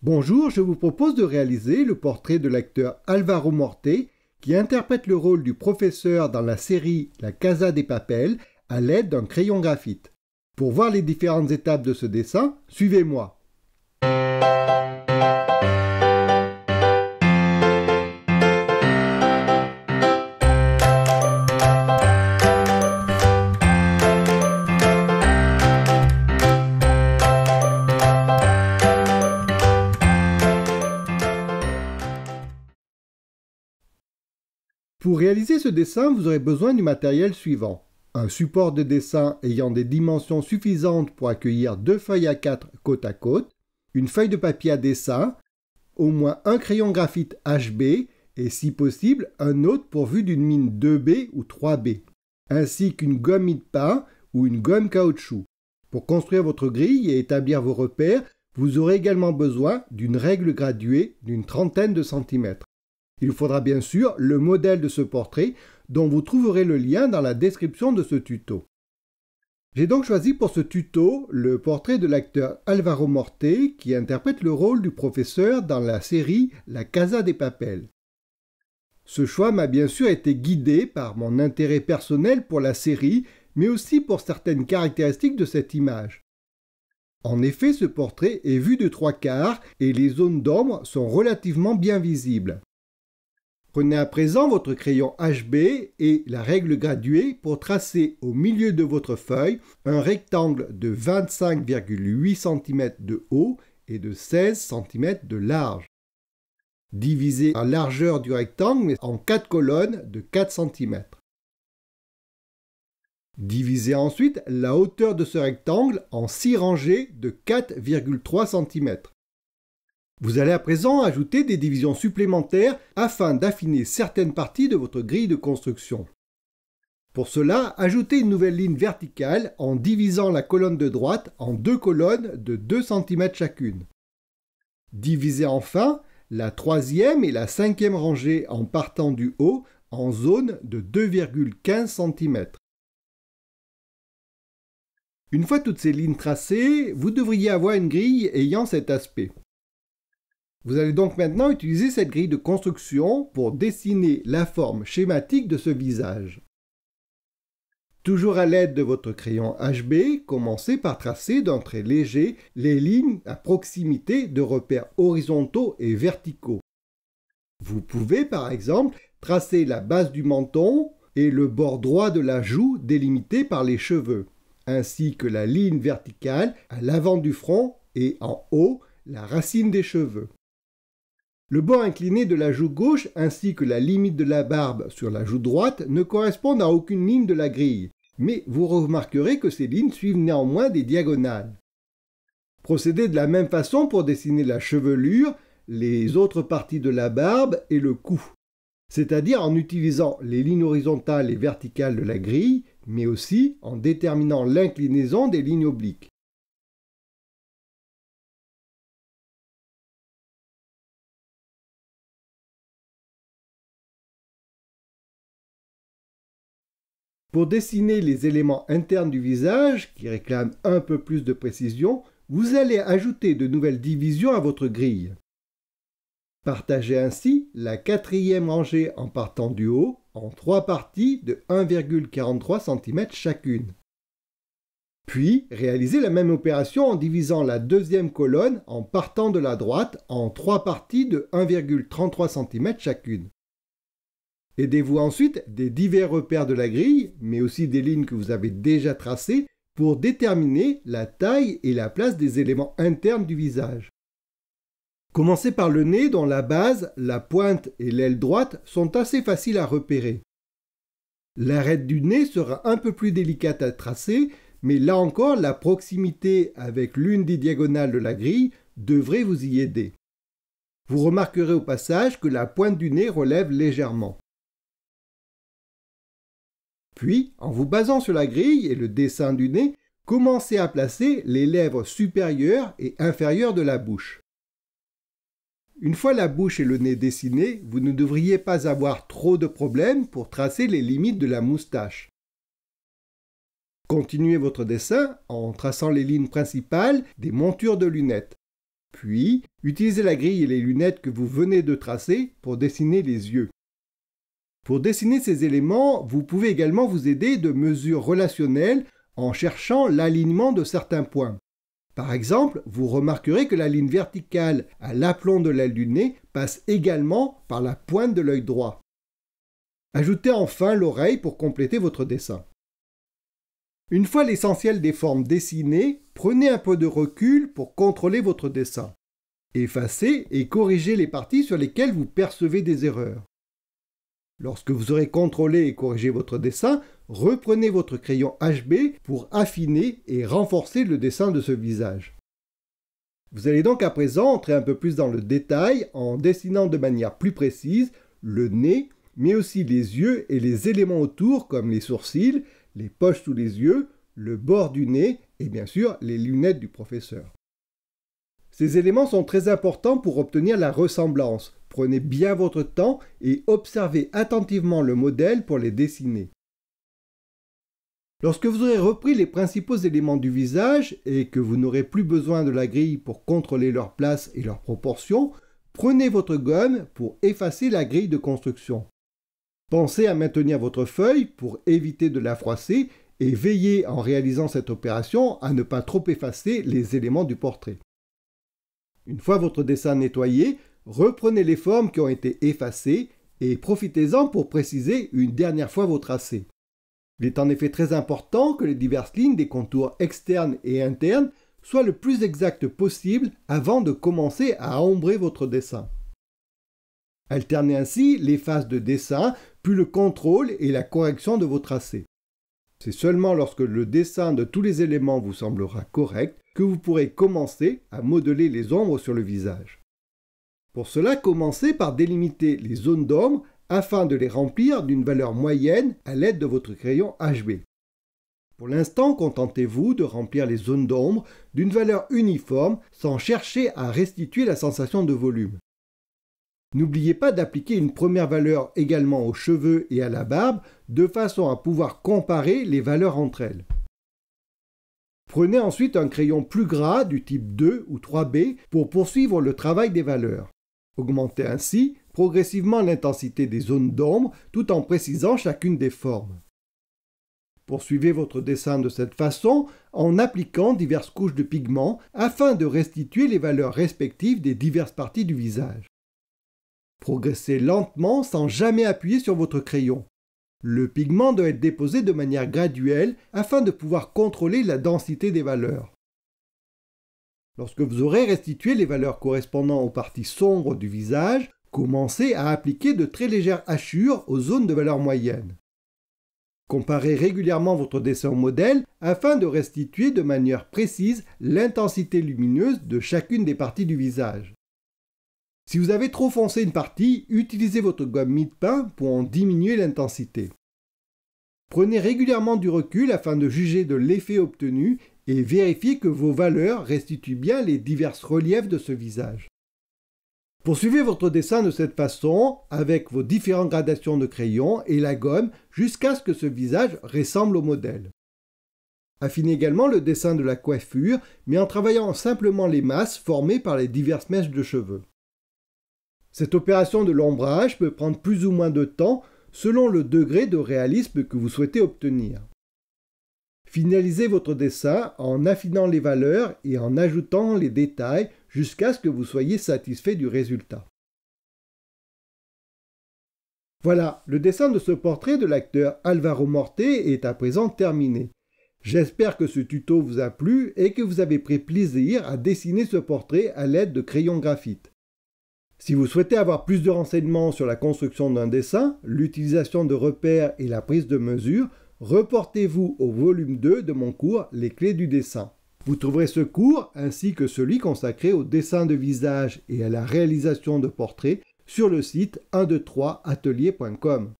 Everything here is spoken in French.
Bonjour, je vous propose de réaliser le portrait de l'acteur Álvaro Morte qui interprète le rôle du professeur dans la série La Casa de Papel à l'aide d'un crayon graphite. Pour voir les différentes étapes de ce dessin, suivez-moi. Pour réaliser ce dessin, vous aurez besoin du matériel suivant. Un support de dessin ayant des dimensions suffisantes pour accueillir 2 feuilles A4 côte à côte, une feuille de papier à dessin, au moins un crayon graphite HB et si possible un autre pourvu d'une mine 2B ou 3B, ainsi qu'une gomme mie-de-pain ou une gomme caoutchouc. Pour construire votre grille et établir vos repères, vous aurez également besoin d'une règle graduée d'une trentaine de centimètres. Il vous faudra bien sûr le modèle de ce portrait dont vous trouverez le lien dans la description de ce tuto. J'ai donc choisi pour ce tuto le portrait de l'acteur Álvaro Morte qui interprète le rôle du professeur dans la série La Casa de Papel. Ce choix m'a bien sûr été guidé par mon intérêt personnel pour la série, mais aussi pour certaines caractéristiques de cette image. En effet, ce portrait est vu de 3/4 et les zones d'ombre sont relativement bien visibles. Prenez à présent votre crayon HB et la règle graduée pour tracer au milieu de votre feuille un rectangle de 25,8 cm de haut et de 16 cm de large. Divisez la largeur du rectangle en 4 colonnes de 4 cm. Divisez ensuite la hauteur de ce rectangle en 6 rangées de 4,3 cm. Vous allez à présent ajouter des divisions supplémentaires afin d'affiner certaines parties de votre grille de construction. Pour cela, ajoutez une nouvelle ligne verticale en divisant la colonne de droite en 2 colonnes de 2 cm chacune. Divisez enfin la 3e et la 5e rangée en partant du haut en zone de 2,15 cm. Une fois toutes ces lignes tracées, vous devriez avoir une grille ayant cet aspect. Vous allez donc maintenant utiliser cette grille de construction pour dessiner la forme schématique de ce visage. Toujours à l'aide de votre crayon HB, commencez par tracer d'un trait léger les lignes à proximité de repères horizontaux et verticaux. Vous pouvez par exemple tracer la base du menton et le bord droit de la joue délimité par les cheveux, ainsi que la ligne verticale à l'avant du front et en haut la racine des cheveux. Le bord incliné de la joue gauche ainsi que la limite de la barbe sur la joue droite ne correspondent à aucune ligne de la grille, mais vous remarquerez que ces lignes suivent néanmoins des diagonales. Procédez de la même façon pour dessiner la chevelure, les autres parties de la barbe et le cou, c'est-à-dire en utilisant les lignes horizontales et verticales de la grille, mais aussi en déterminant l'inclinaison des lignes obliques. Pour dessiner les éléments internes du visage, qui réclament un peu plus de précision, vous allez ajouter de nouvelles divisions à votre grille. Partagez ainsi la 4e rangée en partant du haut en 3 parties de 1,43 cm chacune. Puis, réalisez la même opération en divisant la 2e colonne en partant de la droite en 3 parties de 1,33 cm chacune. Aidez-vous ensuite des divers repères de la grille, mais aussi des lignes que vous avez déjà tracées, pour déterminer la taille et la place des éléments internes du visage. Commencez par le nez dont la base, la pointe et l'aile droite sont assez faciles à repérer. L'arête du nez sera un peu plus délicate à tracer, mais là encore la proximité avec l'une des diagonales de la grille devrait vous y aider. Vous remarquerez au passage que la pointe du nez relève légèrement. Puis, en vous basant sur la grille et le dessin du nez, commencez à placer les lèvres supérieures et inférieures de la bouche. Une fois la bouche et le nez dessinés, vous ne devriez pas avoir trop de problèmes pour tracer les limites de la moustache. Continuez votre dessin en traçant les lignes principales des montures de lunettes. Puis, utilisez la grille et les lunettes que vous venez de tracer pour dessiner les yeux. Pour dessiner ces éléments, vous pouvez également vous aider de mesures relationnelles en cherchant l'alignement de certains points. Par exemple, vous remarquerez que la ligne verticale à l'aplomb de l'aile du nez passe également par la pointe de l'œil droit. Ajoutez enfin l'oreille pour compléter votre dessin. Une fois l'essentiel des formes dessinées, prenez un peu de recul pour contrôler votre dessin. Effacez et corrigez les parties sur lesquelles vous percevez des erreurs. Lorsque vous aurez contrôlé et corrigé votre dessin, reprenez votre crayon HB pour affiner et renforcer le dessin de ce visage. Vous allez donc à présent entrer un peu plus dans le détail en dessinant de manière plus précise le nez, mais aussi les yeux et les éléments autour comme les sourcils, les poches sous les yeux, le bord du nez et bien sûr les lunettes du professeur. Ces éléments sont très importants pour obtenir la ressemblance. Prenez bien votre temps et observez attentivement le modèle pour les dessiner. Lorsque vous aurez repris les principaux éléments du visage et que vous n'aurez plus besoin de la grille pour contrôler leur place et leurs proportions, prenez votre gomme pour effacer la grille de construction. Pensez à maintenir votre feuille pour éviter de la froisser et veillez en réalisant cette opération à ne pas trop effacer les éléments du portrait. Une fois votre dessin nettoyé, reprenez les formes qui ont été effacées et profitez-en pour préciser une dernière fois vos tracés. Il est en effet très important que les diverses lignes des contours externes et internes soient le plus exactes possible avant de commencer à ombrer votre dessin. Alternez ainsi les phases de dessin, puis le contrôle et la correction de vos tracés. C'est seulement lorsque le dessin de tous les éléments vous semblera correct que vous pourrez commencer à modeler les ombres sur le visage. Pour cela, commencez par délimiter les zones d'ombre afin de les remplir d'une valeur moyenne à l'aide de votre crayon HB. Pour l'instant, contentez-vous de remplir les zones d'ombre d'une valeur uniforme sans chercher à restituer la sensation de volume. N'oubliez pas d'appliquer une première valeur également aux cheveux et à la barbe de façon à pouvoir comparer les valeurs entre elles. Prenez ensuite un crayon plus gras du type 2 ou 3B pour poursuivre le travail des valeurs. Augmentez ainsi progressivement l'intensité des zones d'ombre tout en précisant chacune des formes. Poursuivez votre dessin de cette façon en appliquant diverses couches de pigments afin de restituer les valeurs respectives des diverses parties du visage. Progressez lentement sans jamais appuyer sur votre crayon. Le pigment doit être déposé de manière graduelle afin de pouvoir contrôler la densité des valeurs. Lorsque vous aurez restitué les valeurs correspondant aux parties sombres du visage, commencez à appliquer de très légères hachures aux zones de valeur moyenne. Comparez régulièrement votre dessin au modèle afin de restituer de manière précise l'intensité lumineuse de chacune des parties du visage. Si vous avez trop foncé une partie, utilisez votre gomme mie-de-pain pour en diminuer l'intensité. Prenez régulièrement du recul afin de juger de l'effet obtenu et vérifiez que vos valeurs restituent bien les divers reliefs de ce visage. Poursuivez votre dessin de cette façon avec vos différentes gradations de crayon et la gomme jusqu'à ce que ce visage ressemble au modèle. Affinez également le dessin de la coiffure, mais en travaillant simplement les masses formées par les diverses mèches de cheveux. Cette opération de l'ombrage peut prendre plus ou moins de temps selon le degré de réalisme que vous souhaitez obtenir. Finalisez votre dessin en affinant les valeurs et en ajoutant les détails jusqu'à ce que vous soyez satisfait du résultat. Voilà, le dessin de ce portrait de l'acteur Alvaro Morte est à présent terminé. J'espère que ce tuto vous a plu et que vous avez pris plaisir à dessiner ce portrait à l'aide de crayons graphite. Si vous souhaitez avoir plus de renseignements sur la construction d'un dessin, l'utilisation de repères et la prise de mesure, reportez-vous au volume 2 de mon cours Les clés du dessin. Vous trouverez ce cours ainsi que celui consacré au dessin de visage et à la réalisation de portraits sur le site 123atelier.com.